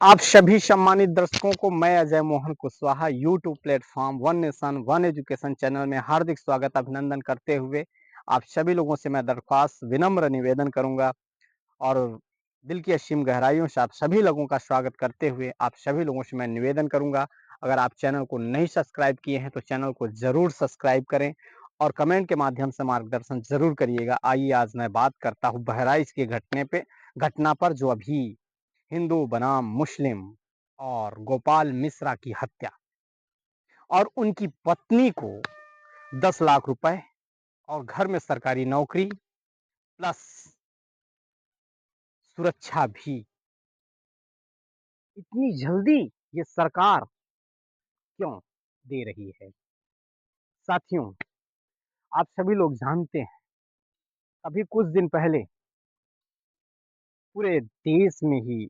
आप सभी सम्मानित दर्शकों को मैं Ajay Mohan Kushwaha YouTube platform one nation one education channel में हार्दिक स्वागत अभिनंदन करते हुए आप सभी लोगों से मैं दरख्वास्त विनम्र निवेदन करूंगा और दिल की असीम गहराइयों से आप सभी लोगों का स्वागत करते हुए आप सभी लोगों से मैं निवेदन करूंगा, अगर आप चैनल को नहीं सब्सक्राइब किए हैं तो चैनल को जरूर सब्सक्राइब करें और कमेंट के माध्यम से मार्गदर्शन जरूर करिएगा। आइए आज मैं बात करता हूँ बहराइच के घटना पर जो अभी हिंदू बनाम मुस्लिम और गोपाल मिश्रा की हत्या और उनकी पत्नी को 10 लाख रुपए और घर में सरकारी नौकरी प्लस सुरक्षा भी, इतनी जल्दी ये सरकार क्यों दे रही है? साथियों, आप सभी लोग जानते हैं अभी कुछ दिन पहले पूरे देश में ही,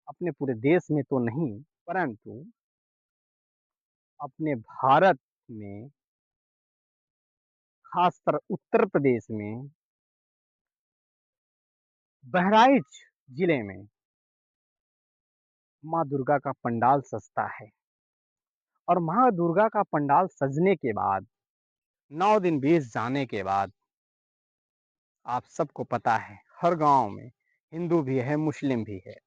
अपने पूरे देश में तो नहीं परंतु अपने भारत में, खासकर उत्तर प्रदेश में बहराइच जिले में माँ दुर्गा का पंडाल सजता है और माँ दुर्गा का पंडाल सजने के बाद 9 दिन बीत जाने के बाद आप सबको पता है हर गांव में हिंदू भी है मुस्लिम भी है।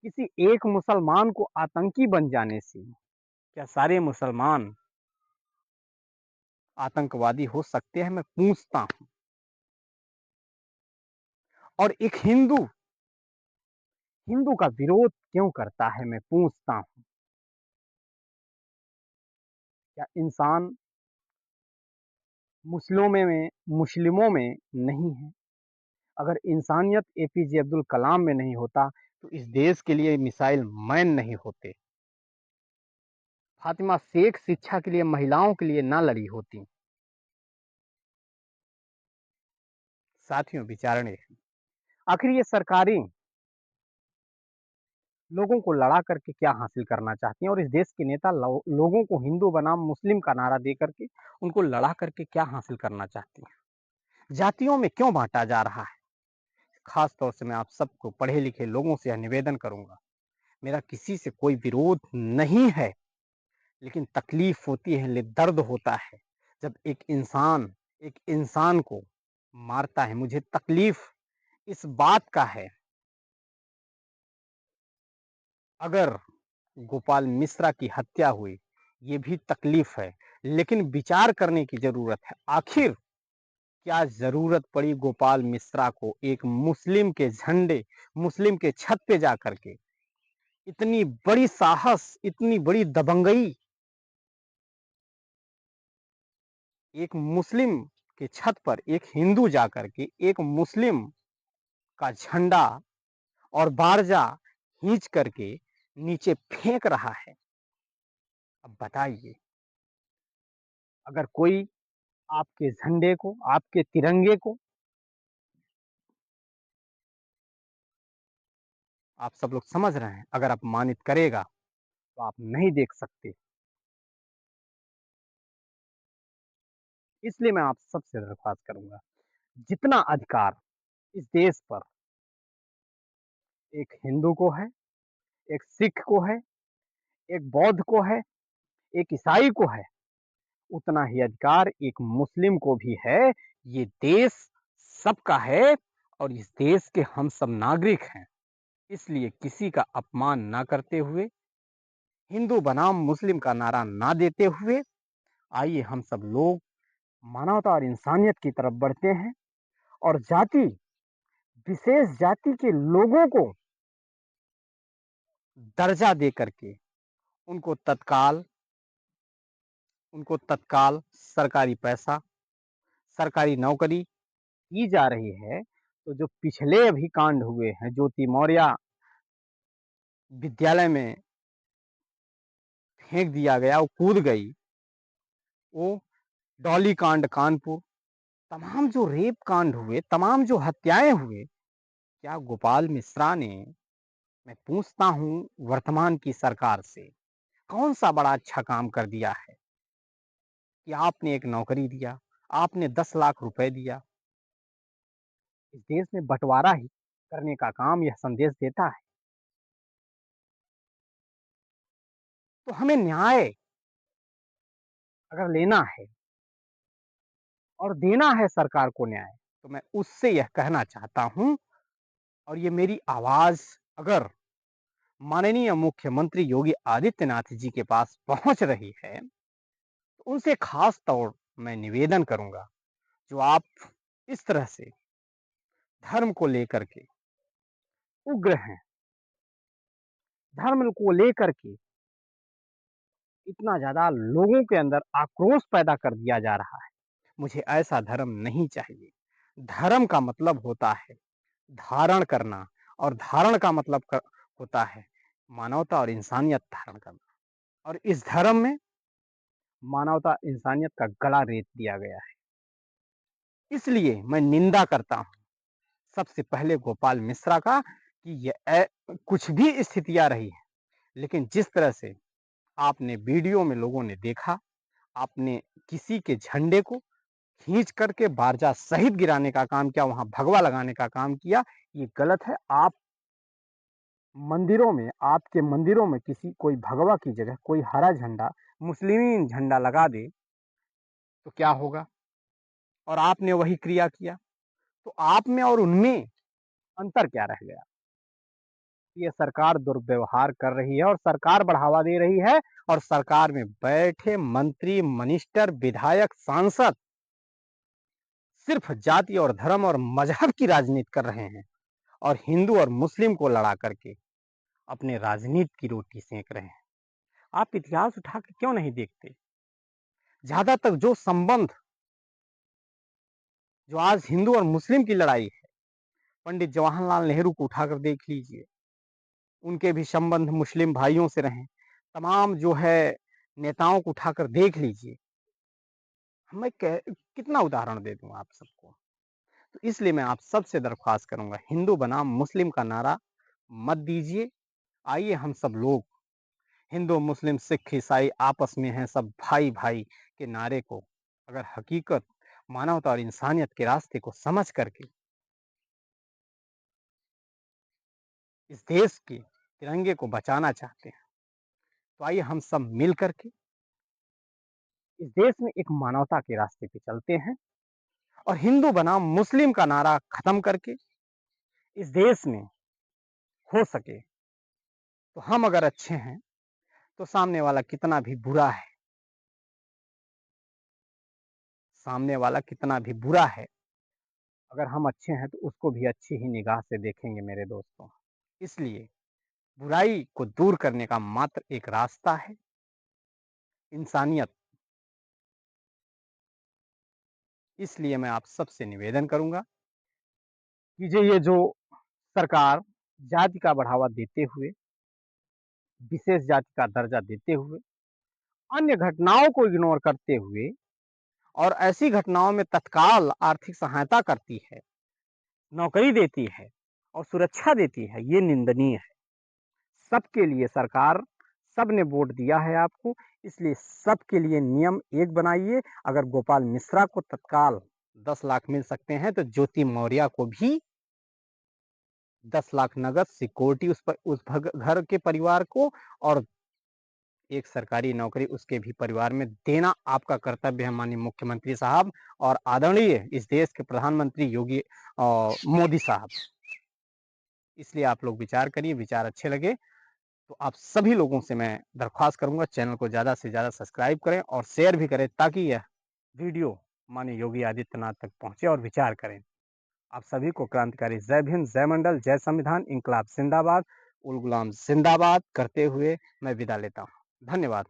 किसी एक मुसलमान को आतंकी बन जाने से क्या सारे मुसलमान आतंकवादी हो सकते हैं? मैं पूछता हूं। और एक हिंदू हिंदू का विरोध क्यों करता है? मैं पूछता हूं। क्या इंसान मुस्लिमों में नहीं है? अगर इंसानियत एपीजे अब्दुल कलाम में नहीं होता तो इस देश के लिए मिसाइल मैन नहीं होते, फातिमा शेख शिक्षा के लिए महिलाओं के लिए ना लड़ी होती। साथियों, विचारणे आखिर ये सरकारें लोगों को लड़ा करके क्या हासिल करना चाहती हैं और इस देश के नेता लोगों को हिंदू बनाम मुस्लिम का नारा दे करके उनको लड़ा करके क्या हासिल करना चाहती हैं? जातियों में क्यों बांटा जा रहा है? खास तौर से मैं आप सबको पढ़े लिखे लोगों से यह निवेदन करूंगा, मेरा किसी से कोई विरोध नहीं है, लेकिन तकलीफ होती है, दर्द होता है जब एक इंसान को मारता है। मुझे तकलीफ इस बात का है, अगर गोपाल मिश्रा की हत्या हुई ये भी तकलीफ है, लेकिन विचार करने की जरूरत है। आखिर क्या जरूरत पड़ी गोपाल मिश्रा को एक मुस्लिम के झंडे, मुस्लिम के छत पे जा करके इतनी बड़ी साहस, इतनी बड़ी दबंगई, एक मुस्लिम के छत पर एक हिंदू जाकर के एक मुस्लिम का झंडा और बारजा खींच करके नीचे फेंक रहा है। अब बताइए, अगर कोई आपके झंडे को, आपके तिरंगे को, आप सब लोग समझ रहे हैं, अगर अपमानित करेगा तो आप नहीं देख सकते। इसलिए मैं आप सबसे दरख्वास्त करूंगा, जितना अधिकार इस देश पर एक हिंदू को है, एक सिख को है, एक बौद्ध को है, एक ईसाई को है, उतना ही अधिकार एक मुस्लिम को भी है। ये देश सबका है और इस देश के हम सब नागरिक हैं। इसलिए किसी का अपमान ना करते हुए, हिंदू बनाम मुस्लिम का नारा ना देते हुए, आइए हम सब लोग मानवता और इंसानियत की तरफ बढ़ते हैं और विशेष जाति के लोगों को दर्जा दे करके उनको तत्काल सरकारी पैसा, सरकारी नौकरी की जा रही है। तो जो पिछले अभी कांड हुए हैं, ज्योति मौर्य विद्यालय में फेंक दिया गया, वो कूद गई, वो डॉली कांड कानपुर, तमाम जो रेप कांड हुए, तमाम जो हत्याएं हुए, क्या गोपाल मिश्रा ने, मैं पूछता हूं वर्तमान की सरकार से, कौन सा बड़ा अच्छा काम कर दिया है कि आपने एक नौकरी दिया, आपने 10 लाख रुपए दिया? इस देश में बंटवारा ही करने का काम यह संदेश देता है। तो हमें न्याय अगर लेना है और देना है सरकार को न्याय, तो मैं उससे यह कहना चाहता हूँ और ये मेरी आवाज़ अगर माननीय मुख्यमंत्री योगी आदित्यनाथ जी के पास पहुँच रही है, तो उनसे ख़ास तौर मैं निवेदन करूँगा, जो आप इस तरह से धर्म को लेकर के उग्र हैं, धर्म को लेकर के इतना ज़्यादा लोगों के अंदर आक्रोश पैदा कर दिया जा रहा है, मुझे ऐसा धर्म नहीं चाहिए। धर्म का मतलब होता है धारण करना और धारण का मतलब होता है मानवता और इंसानियत धारण करना। और इस धर्म में मानवता इंसानियत का गला रेत दिया गया है। इसलिए मैं निंदा करता हूँ सबसे पहले गोपाल मिश्रा का कि ये कुछ भी स्थितियां रही है, लेकिन जिस तरह से आपने वीडियो में लोगों ने देखा, आपने किसी के झंडे को खींच करके बारजा सहित गिराने का काम किया, वहां भगवा लगाने का काम किया, ये गलत है। आप मंदिरों में, आपके मंदिरों में किसी कोई भगवा की जगह कोई हरा झंडा, मुस्लिम झंडा लगा दे तो क्या होगा? और आपने वही क्रिया किया, तो आप में और उनमें अंतर क्या रह गया? ये सरकार दुर्व्यवहार कर रही है और सरकार बढ़ावा दे रही है और सरकार में बैठे मंत्री, मिनिस्टर, विधायक, सांसद सिर्फ जाति और धर्म और मजहब की राजनीति कर रहे हैं और हिंदू और मुस्लिम को लड़ा करके अपने राजनीति की रोटी सेक रहे हैं। आप इतिहास उठा के क्यों नहीं देखते? ज्यादातर जो संबंध जो आज हिंदू और मुस्लिम की लड़ाई है, पंडित जवाहरलाल नेहरू को उठाकर देख लीजिए, उनके भी संबंध मुस्लिम भाइयों से रहे। तमाम जो है नेताओं को उठाकर देख लीजिए। मैं कितना उदाहरण दे दूं आप सबको। तो इसलिए मैं आप सबसे दरख्वास्त करूंगा, हिंदू बनाम मुस्लिम का नारा मत दीजिए। आइए हम सब लोग हिंदू, मुस्लिम, सिख, ईसाई आपस में हैं, सब भाई भाई के नारे को अगर हकीकत मानवता और इंसानियत के रास्ते को समझ करके इस देश के तिरंगे को बचाना चाहते हैं, तो आइए हम सब मिल करके इस देश में एक मानवता के रास्ते पे चलते हैं और हिंदू बनाम मुस्लिम का नारा खत्म करके इस देश में हो सके तो हम अगर अच्छे हैं तो सामने वाला कितना भी बुरा है, सामने वाला कितना भी बुरा है, अगर हम अच्छे हैं तो उसको भी अच्छी ही निगाह से देखेंगे मेरे दोस्तों। इसलिए बुराई को दूर करने का मात्र एक रास्ता है इंसानियत। इसलिए मैं आप सबसे निवेदन करूंगा कि ये जो सरकार जाति का बढ़ावा देते हुए, विशेष जाति का दर्जा देते हुए, अन्य घटनाओं को इग्नोर करते हुए और ऐसी घटनाओं में तत्काल आर्थिक सहायता करती है, नौकरी देती है और सुरक्षा देती है, ये निंदनीय है। सबके लिए सरकार, सबने वोट दिया है आपको, इसलिए सबके लिए नियम एक बनाइए। अगर गोपाल मिश्रा को तत्काल 10 लाख मिल सकते हैं तो ज्योति मौर्य को भी 10 लाख नगद सिक्योरिटी उस घर के परिवार को और एक सरकारी नौकरी उसके भी परिवार में देना आपका कर्तव्य है माननीय मुख्यमंत्री साहब और आदरणीय इस देश के प्रधानमंत्री योगी मोदी साहब। इसलिए आप लोग विचार करिए, विचार अच्छे लगे तो आप सभी लोगों से मैं दरख्वास्त करूंगा चैनल को ज़्यादा से ज़्यादा सब्सक्राइब करें और शेयर भी करें ताकि यह वीडियो माननीय योगी आदित्यनाथ तक पहुंचे और विचार करें। आप सभी को क्रांतिकारी जय भीम, जय मंडल, जय संविधान, इंकलाब जिंदाबाद, उल गुलाम जिंदाबाद करते हुए मैं विदा लेता हूँ। धन्यवाद।